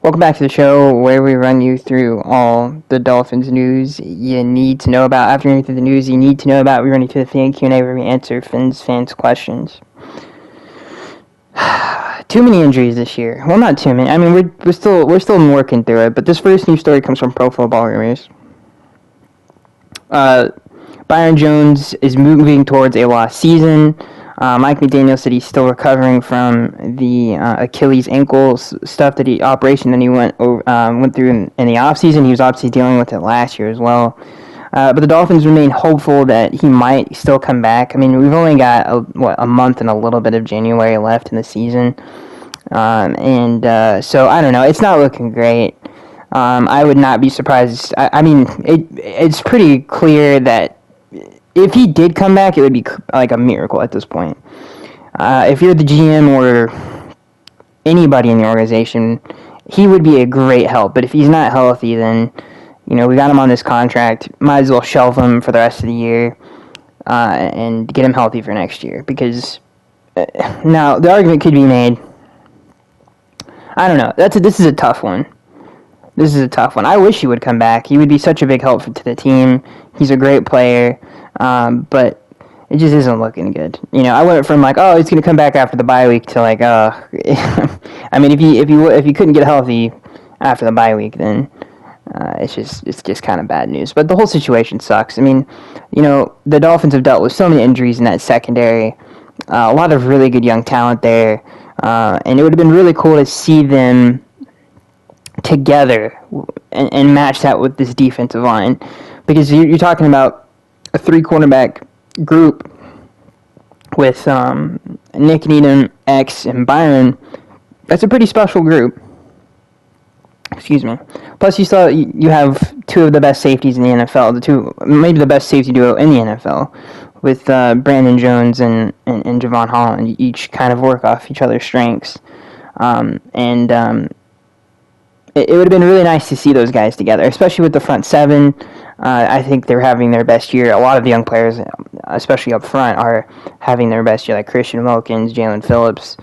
Welcome back to the show where we run you through all the Dolphins news you need to know about. After running through the news you need to know about, we run you through the fan Q&A where we answer fans' questions. Too many injuries this year. Well, not too many. I mean, we're still working through it. But this first news story comes from Pro Football Rumors. Byron Jones is moving towards a lost season. Mike McDaniel said he's still recovering from the Achilles ankle stuff operation that he went through in the offseason. He was obviously dealing with it last year as well. But the Dolphins remain hopeful that he might still come back. I mean, we've only got a month and a little bit of January left in the season. So I don't know. It's not looking great. I would not be surprised. I mean, it's pretty clear that if he did come back, it would be like a miracle at this point. If you're the GM or anybody in the organization, he would be a great help. But if he's not healthy, then, we got him on this contract. Might as well shelve him for the rest of the year and get him healthy for next year. Because now the argument could be made. I don't know. This is a tough one. I wish he would come back. He would be such a big help to the team. He's a great player, but it just isn't looking good. I went from he's going to come back after the bye week to I mean, if he couldn't get healthy after the bye week, then it's just kind of bad news. But the whole situation sucks. I mean, the Dolphins have dealt with so many injuries in that secondary. A lot of really good young talent there, and it would have been really cool to see them together and match that with this defensive line, because you're talking about a 3-cornerback group with Nick Needham, X, and Byron. That's a pretty special group. Excuse me. Plus, you have two of the best safeties in the NFL, maybe the best safety duo in the NFL, with Brandon Jones and Javon Holland. Each kind of work off each other's strengths, it would have been really nice to see those guys together, especially with the front seven. I think they're having their best year. A lot of the young players, especially up front, are having their best year, like Christian Wilkins, Jalen Phillips.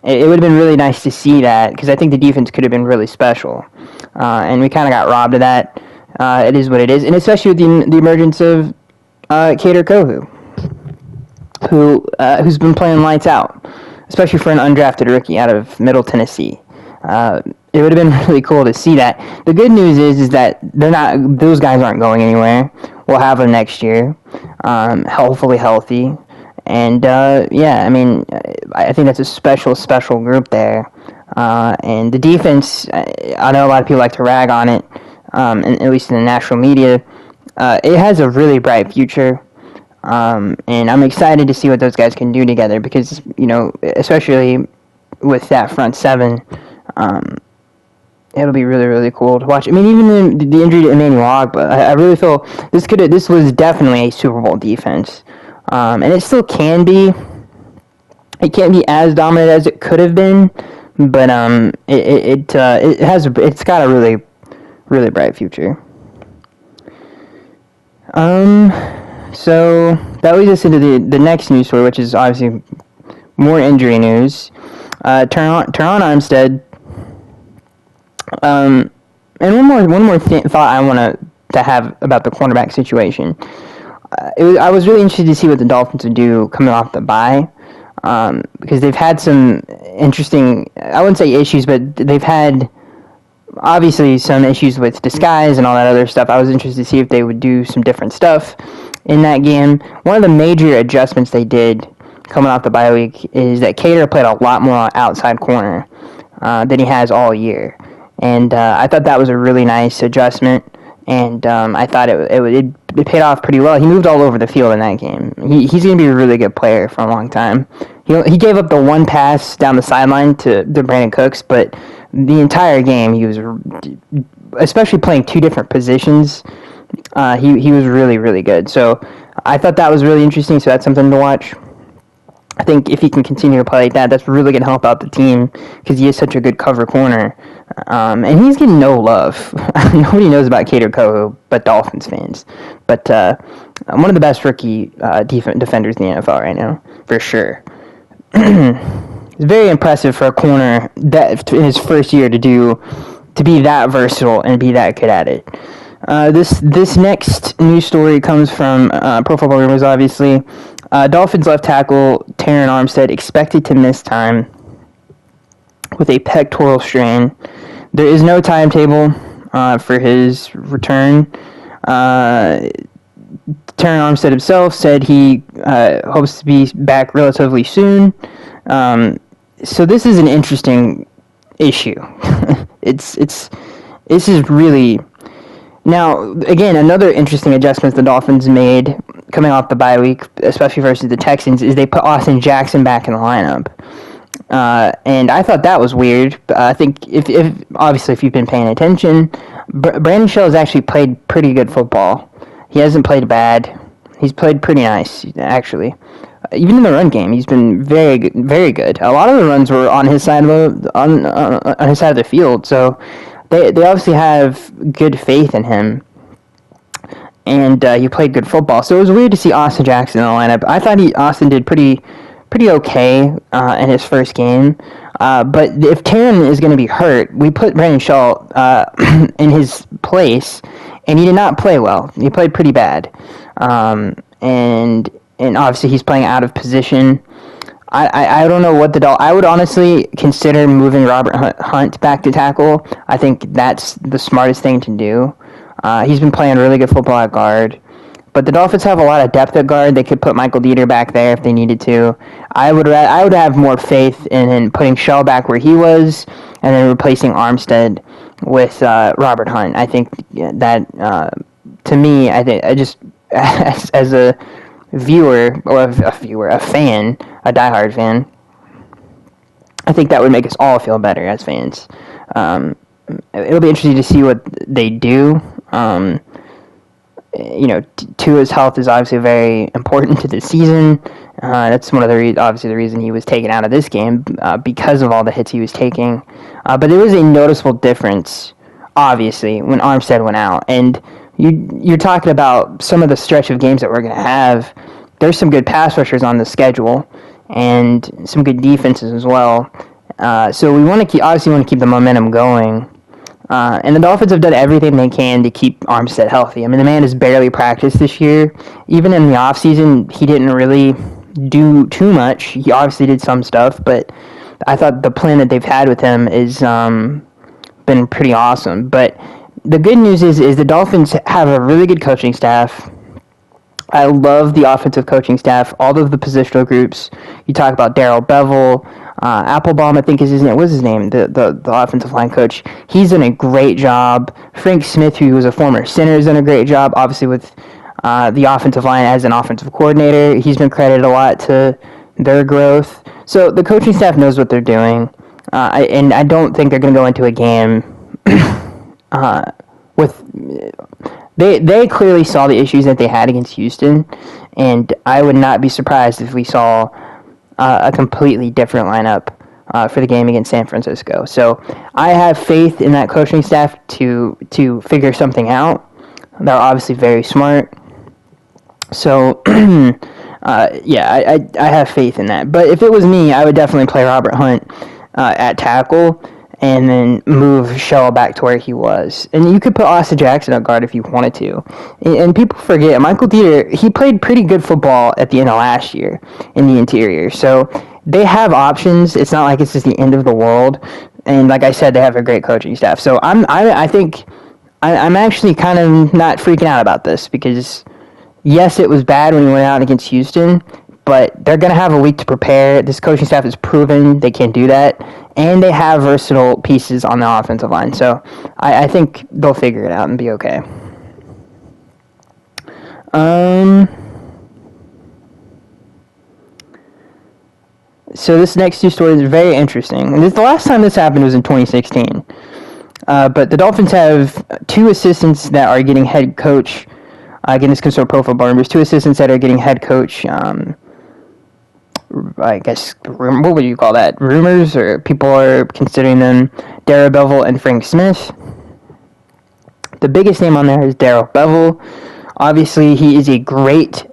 It would have been really nice to see that, because I think the defense could have been really special. And we kind of got robbed of that. It is what it is. And especially with the emergence of Kader Kohou, who's been playing lights out, especially for an undrafted rookie out of Middle Tennessee. It would have been really cool to see that. The good news is that those guys aren't going anywhere. We'll have them next year, hopefully healthy. And, I mean, I think that's a special group there. And the defense, I know a lot of people like to rag on it, and at least in the national media. It has a really bright future. And I'm excited to see what those guys can do together, because, especially with that front seven, it'll be really, really cool to watch. I mean, even the injury to Emmanuel Ogbah, I really feel this was definitely a Super Bowl defense, and it still can be. It can't be as dominant as it could have been, but it's got a really, really bright future. So that leads us into the next news story, which is obviously more injury news. Teron Armstead. And one more thought I want to have about the cornerback situation. I was really interested to see what the Dolphins would do coming off the bye, because they've had some interesting, I wouldn't say issues, but they've had obviously some issues with disguise and all that other stuff. I was interested to see if they would do some different stuff in that game. One of the major adjustments they did coming off the bye week is that Kader played a lot more outside corner than he has all year. And I thought that was a really nice adjustment, and I thought it paid off pretty well. He moved all over the field in that game. He's going to be a really good player for a long time. He gave up the one pass down the sideline to Brandon Cooks, but the entire game he was, especially playing two different positions, he was really, really good. So I thought that was really interesting, so that's something to watch. I think if he can continue to play like that, that's really going to help out the team, because he is such a good cover corner. And he's getting no love. Nobody knows about Kader Kohou but Dolphins fans. But one of the best rookie defenders in the NFL right now, for sure. It's very impressive for a corner that in his first year to be that versatile and be that good at it. This next news story comes from Pro Football Rumors, obviously. Dolphins left tackle Terran Armstead expected to miss time with a pectoral strain. There is no timetable for his return. Terran Armstead himself said he hopes to be back relatively soon. So this is an interesting issue. This is really... Now, again, another interesting adjustment the Dolphins made coming off the bye week, especially versus the Texans, is they put Austin Jackson back in the lineup. And I thought that was weird. I think if you've been paying attention, Brandon Shell has actually played pretty good football. He hasn't played bad. He's played pretty nice, actually. Even in the run game, he's been very good, very good. A lot of the runs were on his side of the field, so they obviously have good faith in him. And he played good football, so it was weird to see Austin Jackson in the lineup. I thought Austin did pretty okay in his first game. But if Terran is going to be hurt, we put Brandon Shaw in his place, and he did not play well. He played pretty bad. And obviously he's playing out of position. I don't know what I would honestly consider moving Robert Hunt back to tackle. I think that's the smartest thing to do. He's been playing really good football at guard. But the Dolphins have a lot of depth at guard. They could put Michael Dieter back there if they needed to. I would have more faith in putting Shaw back where he was and then replacing Armstead with Robert Hunt. I think that, to me, I just, as a viewer, or a fan, a diehard fan, I think that would make us all feel better as fans. It'll be interesting to see what they do. Tua's health is obviously very important to the season. That's one of the reason he was taken out of this game because of all the hits he was taking. But there was a noticeable difference, obviously, when Armstead went out. And you're talking about some of the stretch of games that we're going to have. There's some good pass rushers on the schedule and some good defenses as well. So we want to keep the momentum going. And the Dolphins have done everything they can to keep Armstead healthy. I mean, the man has barely practiced this year. Even in the offseason, he didn't really do too much. He obviously did some stuff, but I thought the plan that they've had with him is been pretty awesome. But the good news is the Dolphins have a really good coaching staff. I love the offensive coaching staff, all of the positional groups. You talk about Darrell Bevel, Applebaum, I think is his name. What's his name? The offensive line coach. He's done a great job. Frank Smith, who was a former center, has done a great job. Obviously, with the offensive line as an offensive coordinator, he's been credited a lot to their growth. So the coaching staff knows what they're doing, and I don't think they're going to go into a game with. They clearly saw the issues that they had against Houston, and I would not be surprised if we saw a completely different lineup for the game against San Francisco. So I have faith in that coaching staff to figure something out. They're obviously very smart. So, I have faith in that. But if it was me, I would definitely play Robert Hunt at tackle and then move Shell back to where he was. And you could put Austin Jackson at guard if you wanted to. And people forget, Michael Dieter, he played pretty good football at the end of last year in the interior. So they have options. It's not like it's just the end of the world. And like I said, they have a great coaching staff. So I think I'm actually kind of not freaking out about this because, yes, it was bad when we went out against Houston, but they're going to have a week to prepare. This coaching staff has proven they can do that, and they have versatile pieces on the offensive line. So I think they'll figure it out and be okay. So this next two stories are very interesting. And the last time this happened was in 2016. But the Dolphins have two assistants that are getting head coach. Again, this comes from Pro Football Rumors. Two assistants that are getting head coach. I guess, what would you call that? Rumors, or people are considering them Darrell Bevel and Frank Smith. The biggest name on there is Darrell Bevel. Obviously, he is a great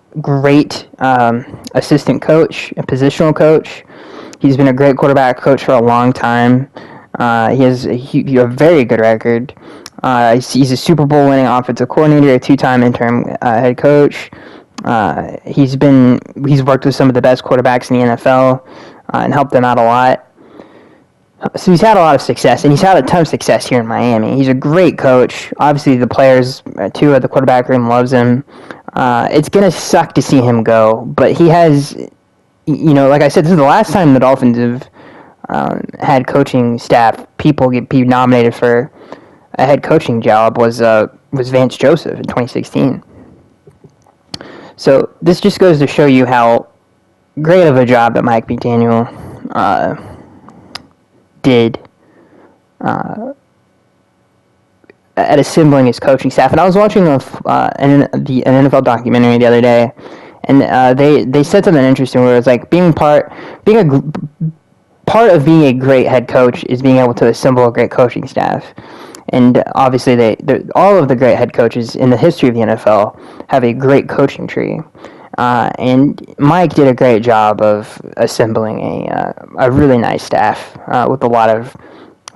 assistant coach, a positional coach. He's been a great quarterback coach for a long time. He has a very good record. He's a Super Bowl winning offensive coordinator, a 2-time interim head coach. He's worked with some of the best quarterbacks in the NFL and helped them out a lot. So he's had a lot of success, and he's had a ton of success here in Miami. He's a great coach. Obviously, the players, too, at the quarterback room loves him. It's going to suck to see him go, but he has, like I said, this is the last time the Dolphins have had coaching staff, people be nominated for a head coaching job was Vance Joseph in 2016. So this just goes to show you how great of a job that Mike McDaniel did at assembling his coaching staff. And I was watching an NFL documentary the other day, and they said something interesting where it was like part of being a great head coach is being able to assemble a great coaching staff. And obviously, all of the great head coaches in the history of the NFL have a great coaching tree. And Mike did a great job of assembling a really nice staff with a lot of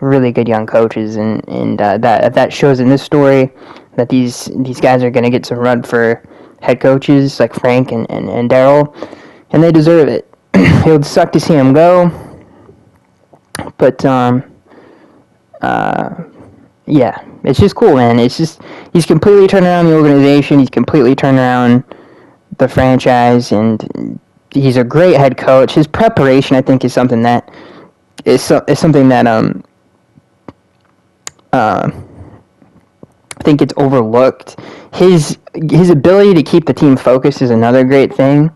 really good young coaches, and that shows in this story that these guys are going to get some run for head coaches like Frank and Daryl, and they deserve it. It would suck to see him go, but yeah, it's just cool, man. It's just he's completely turned around the organization. He's completely turned around the franchise, and he's a great head coach. His preparation, I think, is something that I think it's overlooked. His ability to keep the team focused is another great thing.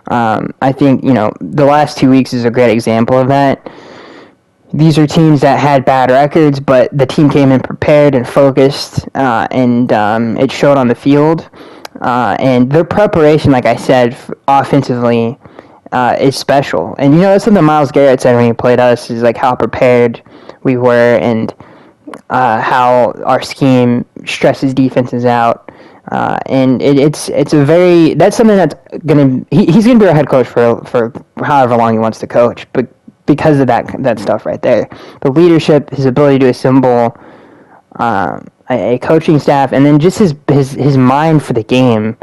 I think the last 2 weeks is a great example of that. These are teams that had bad records, but the team came in prepared and focused, and it showed on the field. And their preparation, like I said, offensively is special. And that's something Myles Garrett said when he played us, is like how prepared we were and how our scheme stresses defenses out. And that's something that's he's gonna be our head coach for however long he wants to coach, but because of that stuff right there, the leadership, his ability to assemble a coaching staff, and then just his mind for the game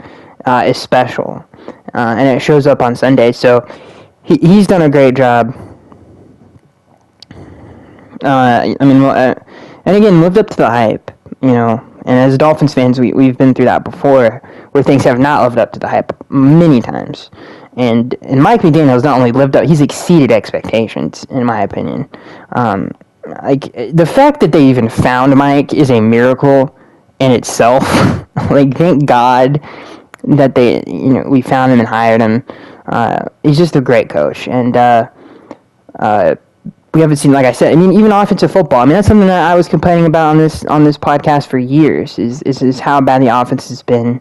is special, and it shows up on Sunday. So he's done a great job. And again, lived up to the hype, And as Dolphins fans, we've been through that before, where things have not lived up to the hype many times. And Mike McDaniel has not only lived up, he's exceeded expectations, in my opinion. The fact that they even found Mike is a miracle in itself. Thank God that we found him and hired him. He's just a great coach, and we haven't seen, like I said, even offensive football. That's something that I was complaining about on this podcast for years. Is how bad the offense has been,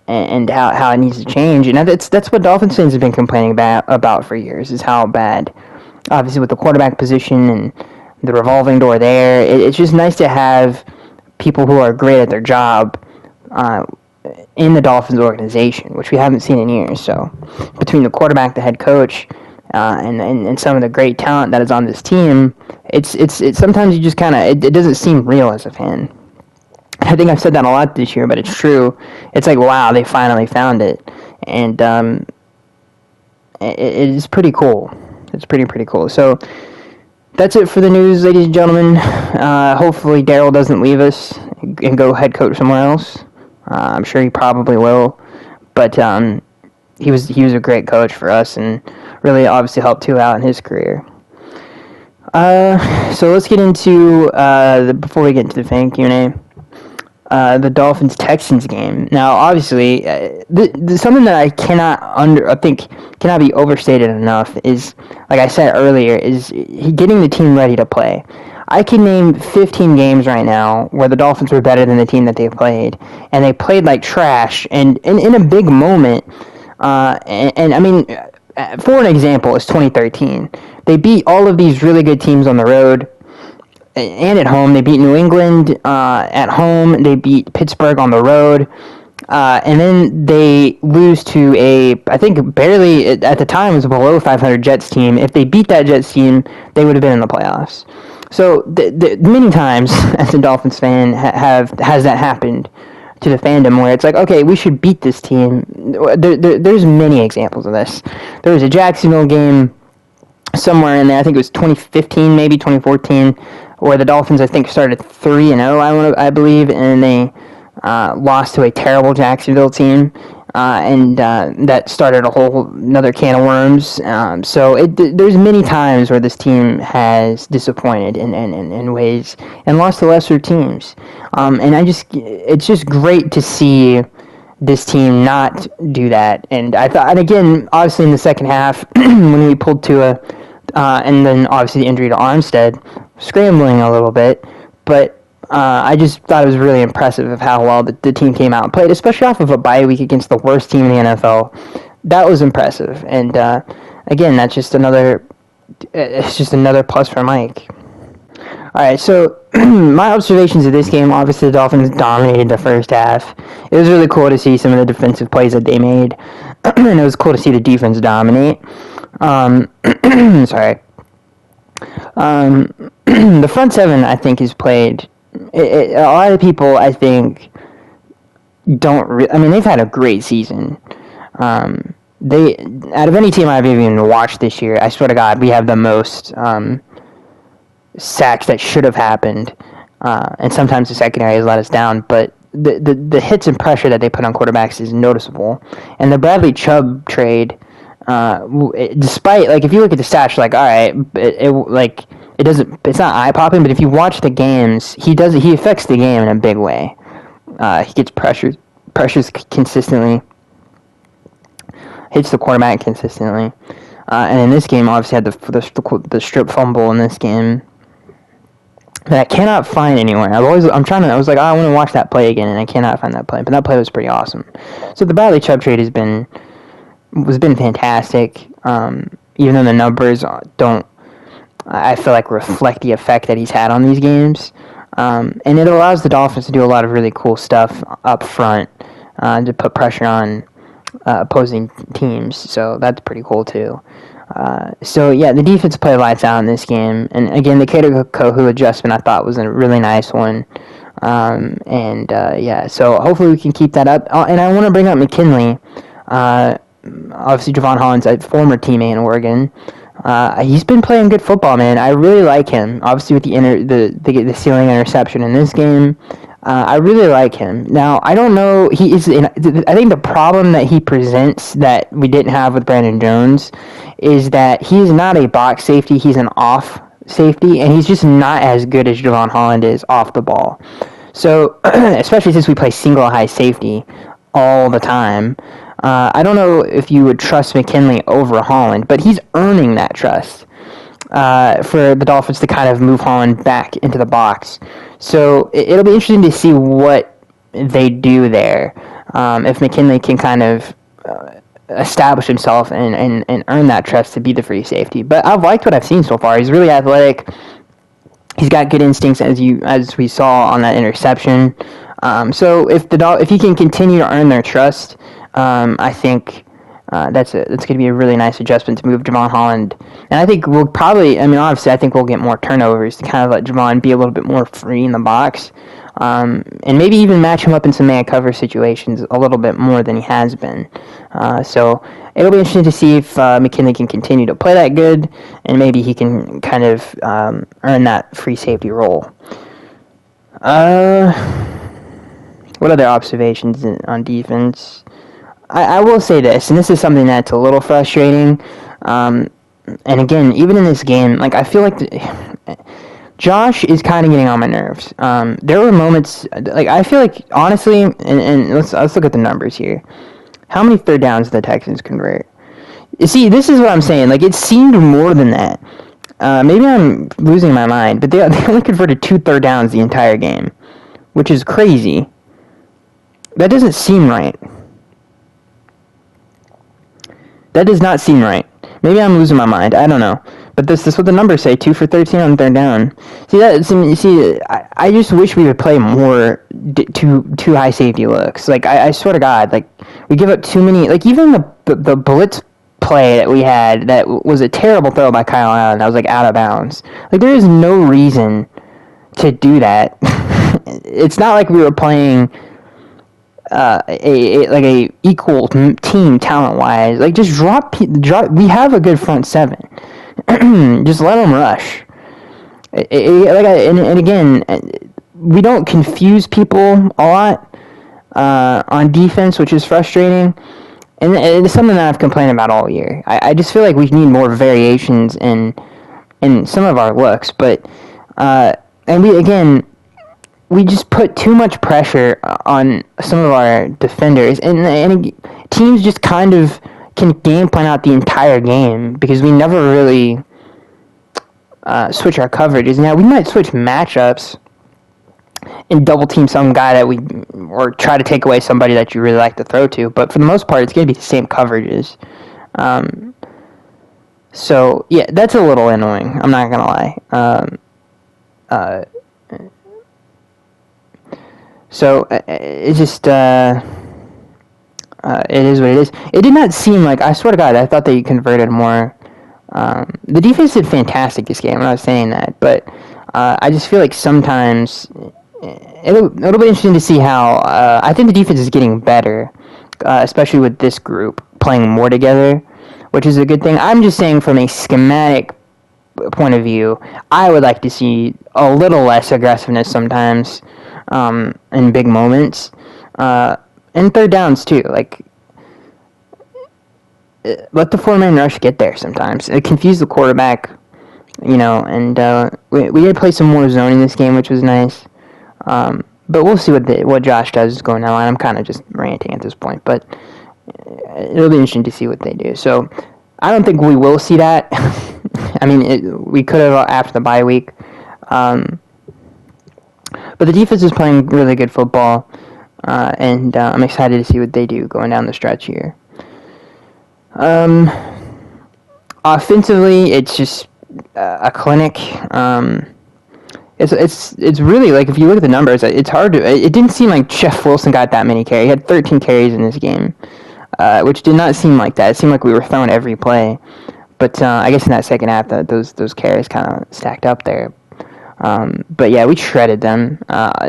and how it needs to change. And that's what Dolphins fans have been complaining about for years, is how bad, obviously, with the quarterback position and the revolving door there. It's just nice to have people who are great at their job in the Dolphins organization, which we haven't seen in years. So between the quarterback, the head coach, and some of the great talent that is on this team, it's sometimes you just kind of, it doesn't seem real as a fan. I think I've said that a lot this year, but it's true. It's like, wow, they finally found it. And it is pretty cool. It's pretty cool. So that's it for the news, ladies and gentlemen. Hopefully Daryl doesn't leave us and go head coach somewhere else. I'm sure he probably will. But he was a great coach for us, and really obviously helped Tua out in his career. So let's get into, before we get into the fan Q&A, the Dolphins-Texans game. Now, obviously, something that I cannot be overstated enough is, like I said earlier, is getting the team ready to play. I can name 15 games right now where the Dolphins were better than the team that they played, and they played like trash, and in a big moment. For an example, it's 2013. They beat all of these really good teams on the road and at home. They beat New England at home. They beat Pittsburgh on the road. And then they lose to I think barely, at the time, was a below 500 Jets team. If they beat that Jets team, they would have been in the playoffs. So many times, as a Dolphins fan, has that happened to the fandom where it's like, okay, we should beat this team. There's many examples of this. There was a Jacksonville game somewhere in there. I think it was 2015, maybe 2014, where the Dolphins, I think, started 3-0. I believe, and they lost to a terrible Jacksonville team, and that started a whole another can of worms. So there's many times where this team has disappointed in ways and lost to lesser teams, and it's just great to see this team not do that. And I thought, and again, obviously in the second half, when we pulled Tua, and then obviously the injury to Armstead, scrambling a little bit, but I just thought it was really impressive of how well the team came out and played, especially off of a bye week against the worst team in the NFL. That was impressive, and again, it's just another plus for Mike. All right, so my observations of this game, obviously the Dolphins dominated the first half. It was really cool to see some of the defensive plays that they made, and it was cool to see the defense dominate. Sorry. The front seven, I think, is played. A lot of people, I think, don't. I mean, they've had a great season. They, out of any team I've even watched this year, I swear to God, we have the most sacks that should have happened, and sometimes the secondary has let us down. But the hits and pressure that they put on quarterbacks is noticeable. And the Bradley Chubb trade, despite, like, if you look at the stats, you're like, all right, it's not eye popping, but if you watch the games, he affects the game in a big way. He gets pressures consistently, hits the quarterback consistently, and in this game, obviously had the strip fumble in this game that I cannot find anywhere. I was like, oh, I want to watch that play again, and I cannot find that play, but that play was pretty awesome. So the Bradley Chubb trade has been fantastic, even though the numbers don't, I feel like, reflect the effect that he's had on these games. And it allows the Dolphins to do a lot of really cool stuff up front, to put pressure on opposing teams. So that's pretty cool too. So yeah, the defense played lights out in this game. And again, the Kato Kohu adjustment I thought was a really nice one. Yeah, so hopefully we can keep that up. And I want to bring up McKinley. Obviously, Javon Holland's a former teammate in Oregon. He's been playing good football, man. I really like him. Obviously, with the ceiling interception in this game, I really like him. Now, I don't know. I think the problem that he presents that we didn't have with Brandon Jones is that he's not a box safety. He's an off safety, and he's just not as good as Javon Holland is off the ball. So, especially since we play single high safety all the time, I don't know if you would trust McKinley over Holland, but he's earning that trust for the Dolphins to kind of move Holland back into the box. So it'll be interesting to see what they do there, if McKinley can kind of establish himself and earn that trust to be the free safety. But I've liked what I've seen so far. He's really athletic. He's got good instincts, as we saw on that interception. So if he can continue to earn their trust, I think that's going to be a really nice adjustment to move Javon Holland. And I think we'll probably, obviously, I think we'll get more turnovers to kind of let Javon be a little bit more free in the box, and maybe even match him up in some man cover situations a little bit more than he has been. So it'll be interesting to see if McKinley can continue to play that good, and maybe he can kind of earn that free safety role. What other observations on defense? I will say this, and this is something that's a little frustrating. And again, even in this game, like, I feel like Josh is kind of getting on my nerves. There were moments, like, I feel like, honestly, and let's look at the numbers here. How many third downs did the Texans convert? You see, this is what I'm saying. Like, it seemed more than that. Maybe I'm losing my mind, but they only converted 2 third downs the entire game, which is crazy. That doesn't seem right. That does not seem right. Maybe I'm losing my mind. I don't know. But this is what the numbers say: 2 for 13 on third down. I just wish we would play more too high safety looks. Like I swear to God, like we give up too many. Like even the blitz play that we had that was a terrible throw by Kyle Allen that was like out of bounds. Like there is no reason to do that. It's not like we were playing a equal team talent wise. Like just drop. We have a good front seven. Just let them rush. And again, we don't confuse people a lot on defense, which is frustrating. And it's something that I've complained about all year. I just feel like we need more variations in some of our looks, but and we just put too much pressure on some of our defenders, and teams just kind of can game plan out the entire game because we never really switch our coverages. Now we might switch matchups and double team some guy or try to take away somebody that you really like to throw to, but for the most part it's going to be the same coverages. So yeah, that's a little annoying, I'm not going to lie. So it's just it is what it is. It did not seem like, I swear to God, I thought they converted more. The defense did fantastic this game, I'm not saying that, but I just feel like sometimes it'll be interesting to see how I think the defense is getting better, especially with this group playing more together, which is a good thing. I'm just saying from a schematic point of view, I would like to see a little less aggressiveness sometimes in big moments, and third downs too. Like, let the four-man rush get there sometimes. It confused the quarterback, and we did play some more zone in this game, which was nice. But we'll see what Josh does going down the line. I'm kind of just ranting at this point, but it'll be interesting to see what they do. So I don't think we will see that. I mean, we could have after the bye week. But the defense is playing really good football, and I'm excited to see what they do going down the stretch here. Offensively, it's just a clinic. It's really, like, if you look at the numbers, it's hard to. It didn't seem like Jeff Wilson got that many carries. He had 13 carries in this game, which did not seem like that. It seemed like we were throwing every play. But I guess in that second half, those carries kind of stacked up there. But yeah, we shredded them.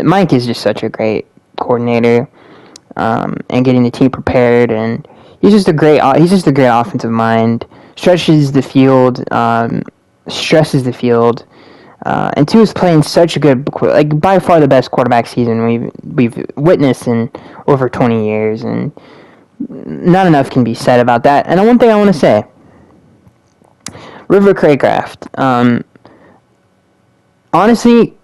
Mike is just such a great coordinator, and getting the team prepared, and he's just a great offensive mind. Stretches the field, stresses the field, and two is playing such a good, like by far the best quarterback season we've witnessed in over 20 years, and not enough can be said about that. And one thing I want to say, River Craycraft. Honestly,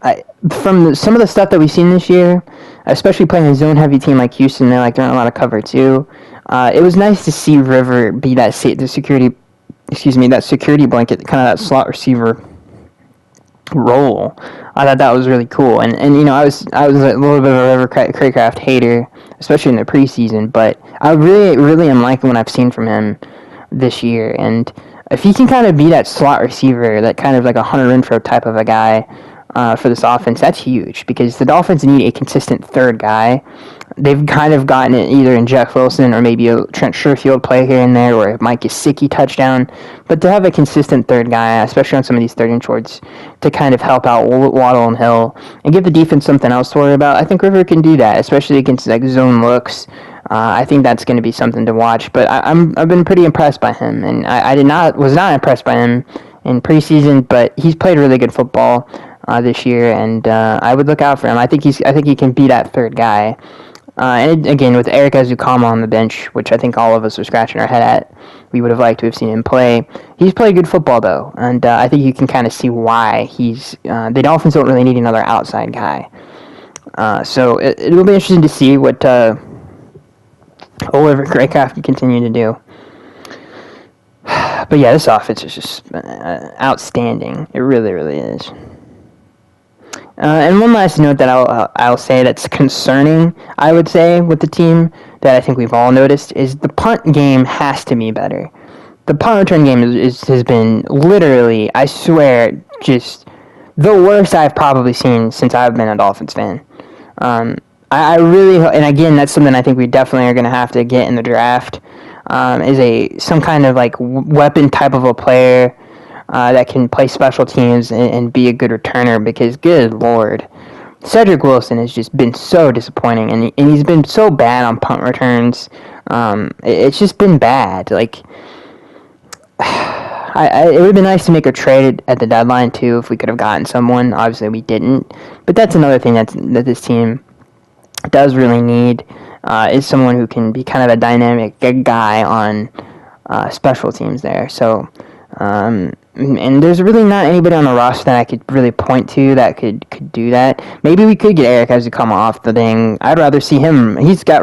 from some of the stuff that we've seen this year, especially playing a zone-heavy team like Houston, they're in a lot of cover too. It was nice to see River be that security blanket, kind of that slot receiver role. I thought that was really cool, and I was a little bit of a River Craycraft hater, especially in the preseason, but I really am liking what I've seen from him this year, and if he can kind of be that slot receiver, that kind of like a Hunter Renfrow type of a guy for this offense, that's huge, because the Dolphins need a consistent third guy. They've kind of gotten it either in Jeff Wilson or maybe a Trent Sherfield play here and there, or a Mike Gesicki touchdown. But to have a consistent third guy, especially on some of these third and shorts, to kind of help out Waddle and Hill and give the defense something else to worry about, I think River can do that, especially against like zone looks. I think that's going to be something to watch. But I've been pretty impressed by him, and I was not impressed by him in preseason, but he's played really good football this year, and I would look out for him. I think he can be that third guy. And again, with Eric Azukama on the bench, which I think all of us are scratching our head at, we would have liked to have seen him play. He's played good football, though, and I think you can kind of see why the Dolphins don't really need another outside guy. So it will be interesting to see what Oliver Craycraft can continue to do. But yeah, this offense is just outstanding. It really, really is. And one last note that I'll say that's concerning, I would say, with the team that I think we've all noticed is the punt game has to be better. the punt return game has been literally, I swear, just the worst I've probably seen since I've been a Dolphins fan. I really, and again, that's something I think we definitely are going to have to get in the draft. Is some kind of like weapon type of a player that can play special teams and be a good returner, because good lord, Cedric Wilson has just been so disappointing, and he's been so bad on punt returns. It's just been bad. Like, it would have been nice to make a trade at the deadline too if we could have gotten someone. Obviously, we didn't, but that's another thing that this team does really need, is someone who can be kind of a dynamic guy on special teams there. So, and there's really not anybody on the roster that I could really point to that could do that. Maybe we could get Eric as to come off the thing. I'd rather see him. He's got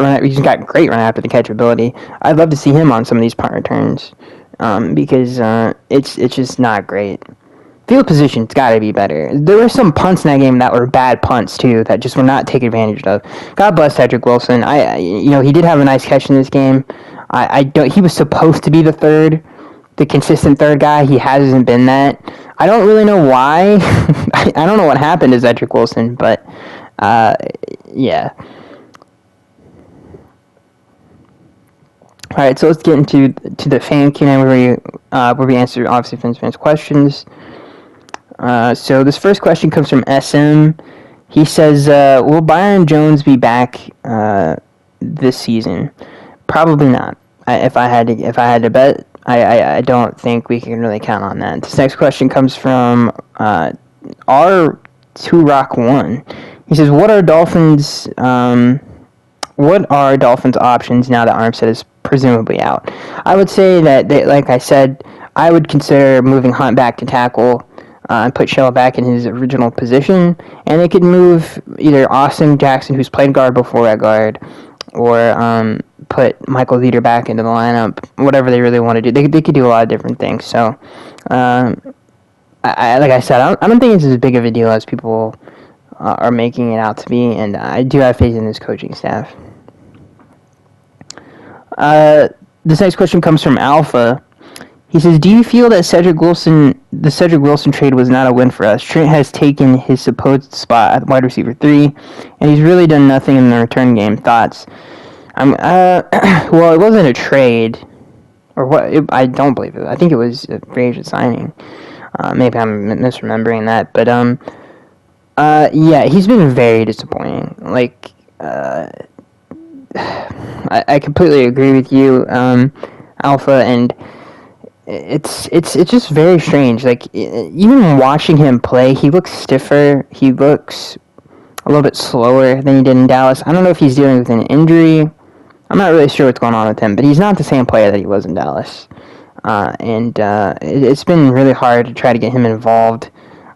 great run after the catch ability. I'd love to see him on some of these punt returns, because it's just not great. Field position's got to be better. There were some punts in that game that were bad punts too, that just were not taken advantage of. God bless Cedric Wilson. He did have a nice catch in this game. He was supposed to be the consistent third guy. He hasn't been that. I don't really know why. I don't know what happened to Cedric Wilson, but yeah. All right, so let's get into the fan Q&A where we answer obviously fans questions. So this first question comes from SM. He says, "Will Byron Jones be back this season?" Probably not. If I had to bet, I don't think we can really count on that. This next question comes from R2Rock1. He says, "What are Dolphins options now that Armstead is presumably out?" I would say that like I said, I would consider moving Hunt back to tackle. And put Shell back in his original position, and they could move either Austin Jackson, who's played guard before, at guard, or put Michael Leader back into the lineup. Whatever they really want to do, they could do a lot of different things. So, like I said, I don't think it's as big of a deal as people are making it out to be, and I do have faith in this coaching staff. This next question comes from Alpha. He says, "Do you feel that the Cedric Wilson trade was not a win for us? Trent has taken his supposed spot at wide receiver 3, and he's really done nothing in the return game. Thoughts?" Well, it wasn't a trade, or what? I don't believe it. I think it was a free agent signing. Maybe I'm misremembering that, but yeah, he's been very disappointing. Like, I completely agree with you, Alpha, and it's just very strange. Like, even watching him play, he looks stiffer. He looks a little bit slower than he did in Dallas. I don't know if he's dealing with an injury. I'm not really sure what's going on with him, but he's not the same player that he was in Dallas. And it's been really hard to try to get him involved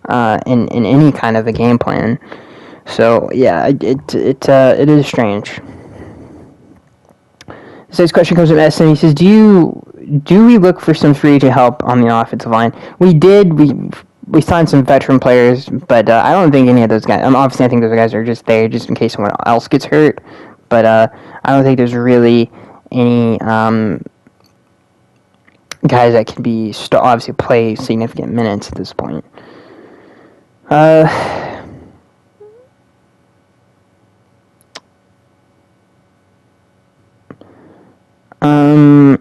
in any kind of a game plan. So yeah, it is strange. This next question comes from S, and he says, Do we look for some free agent help on the offensive line? We did. We signed some veteran players, but I don't think any of those guys. Obviously, I think those guys are just there just in case someone else gets hurt. But I don't think there's really any guys that can be obviously play significant minutes at this point.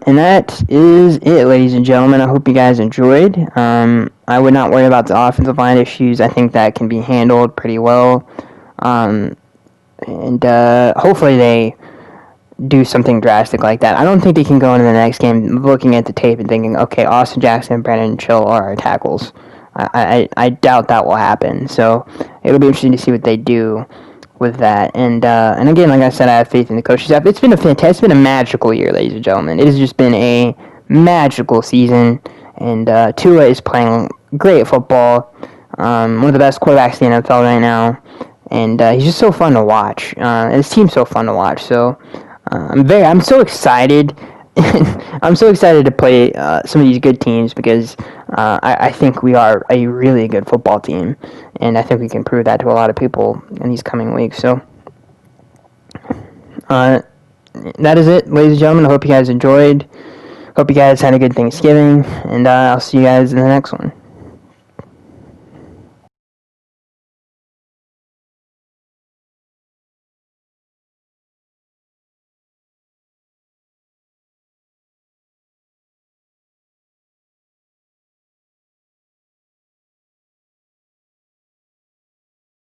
And that is it, ladies and gentlemen. I hope you guys enjoyed. I would not worry about the offensive line issues. I think that can be handled pretty well. And hopefully they do something drastic like that. I don't think they can go into the next game looking at the tape and thinking, okay, Austin Jackson and Brandon Chill are our tackles. I doubt that will happen. So it'll be interesting to see what they do with that. And again, like I said, I have faith in the coaching staff. It's been a magical year, ladies and gentlemen. It has just been a magical season. And Tua is playing great football. One of the best quarterbacks in the NFL right now. And he's just so fun to watch. His team's so fun to watch. So I'm so excited. I'm so excited to play some of these good teams because I think we are a really good football team, and I think we can prove that to a lot of people in these coming weeks. So that is it, ladies and gentlemen. I hope you guys enjoyed. Hope you guys had a good Thanksgiving, and I'll see you guys in the next one.